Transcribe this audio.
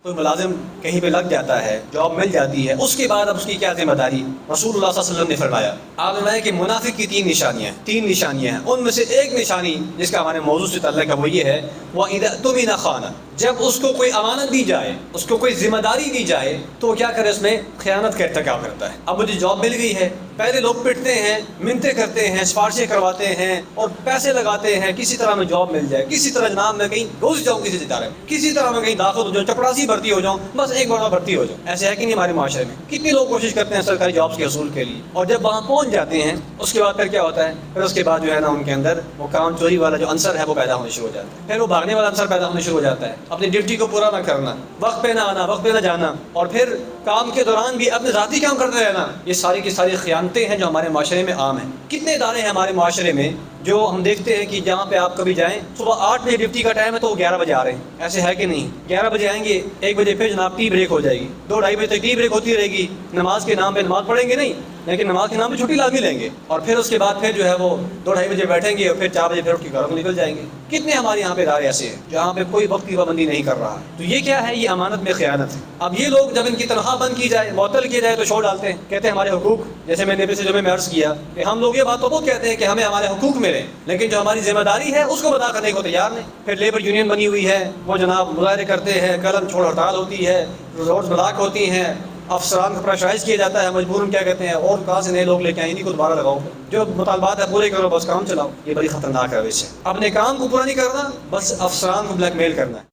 کوئی ملازم کہیں پہ لگ جاتا ہے، جاب مل جاتی ہے، اس کے بعد اب اس کی کیا ذمہ داری؟ رسول اللہ صلی اللہ علیہ وسلم نے فرمایا، آپ نے فرمایا کہ منافق کی تین نشانیاں ہیں، ان میں سے ایک نشانی جس کا ہمارے موضوع سے تعلق ہے وہ یہ ہے، وَإِذَا اؤْتُمِنَ خَانَ، جب اس کو کوئی امانت دی جائے، اس کو کوئی ذمہ داری دی جائے تو وہ کیا کرے؟ اس میں خیانت کا ارتکاب کرتا ہے۔ اب مجھے جاب مل گئی ہے، پہلے لوگ پٹتے ہیں، منتیں کرتے ہیں، سفارشیں کرواتے ہیں اور پیسے لگاتے ہیں کسی طرح میں جاب مل جائے، کسی طرح جناب میں کہیں گھس جاؤں کسی ادارے میں، کسی طرح میں کہیں داخل ہو جاؤں، چپڑاسی بھرتی ہو جاؤں، بس ایک بار بھرتی ہو جاؤں۔ ایسے ہے کہ نہیں ہمارے معاشرے میں؟ کتنے لوگ کوشش کرتے ہیں سرکاری جابس کے حصول کے لیے، اور جب وہاں پہنچ جاتے ہیں اس کے بعد پھر کیا ہوتا ہے؟ پھر اس کے بعد جو ہے نا ان کے اندر وہ کام چوری والا جو عنصر ہے وہ پیدا ہونے شروع ہو جاتا ہے، پھر وہ بھاگنے والا عنصر پیدا ہونے شروع ہو جاتا ہے، اپنی ڈیوٹی کو پورا نہ کرنا، وقت پہ نہ آنا، وقت پہ نہ جانا، اور پھر کام کے دوران بھی اپنے ذاتی کام کرتے رہنا۔ یہ ساری کی ساری خیانتیں ہیں جو ہمارے معاشرے میں عام ہیں۔ کتنے ادارے ہیں ہمارے معاشرے میں جو ہم دیکھتے ہیں کہ جہاں پہ آپ کبھی جائیں، صبح 8 بجے ڈیوٹی کا ٹائم ہے تو وہ 11 بجے آ رہے ہیں، ایسے ہے کہ نہیں؟ 11 بجے آئیں گے، 1 بجے پھر جناب ٹی بریک ہو جائے گی، 2 ڈھائی بجے تک ٹی بریک ہوتی رہے گی، نماز کے نام پہ نماز پڑھیں گے نہیں، لیکن نماز کے نام پہ چھٹی لازمی لیں گے، اور پھر اس کے بعد پھر جو ہے وہ 2 ڈھائی بجے بیٹھیں گے اور پھر 4 بجے پھر اٹھ کے گھروں میں نکل جائیں گے۔ کتنے ہمارے یہاں پہ ادارے ایسے ہیں جہاں پہ کوئی وقت کی پابندی نہیں کر رہا، تو یہ کیا ہے؟ یہ امانت میں خیانت ہے۔ اب یہ لوگ جب ان کی تنخواہ بند کی جائے، معطل کی جائے تو چھوڑ ڈالتے ہیں، کہتے ہیں ہمارے حقوق، جیسے میں نے پچھلے جمعے میں عرض کیا کہ ہم لوگ یہ بات تو بہت کہتے ہیں کہ ہمیں ہمارے حقوق ملے، لیکن جو ہماری ذمہ داری ہے اس کو ادا کرنے کو تیار نہیں۔ پھر لیبر یونین بنی ہوئی ہے، وہ جناب مظاہرے کرتے ہیں، قلم چھوڑ ہڑتال ہوتی ہے، روڈز بلاک ہوتی ہیں، افسران کا پریشرائز کیا جاتا ہے، مجبوراً کیا کہتے ہیں اور کہاں سے نئے لوگ لے کے آئیں، انہیں کو دوبارہ لگاؤ، جو مطالبات ہے پورے کرو، بس کام چلاؤ۔ یہ بڑی خطرناک روش ہے، اپنے کام کو پورا نہیں کرنا، بس افسران کو بلیک میل کرنا ہے۔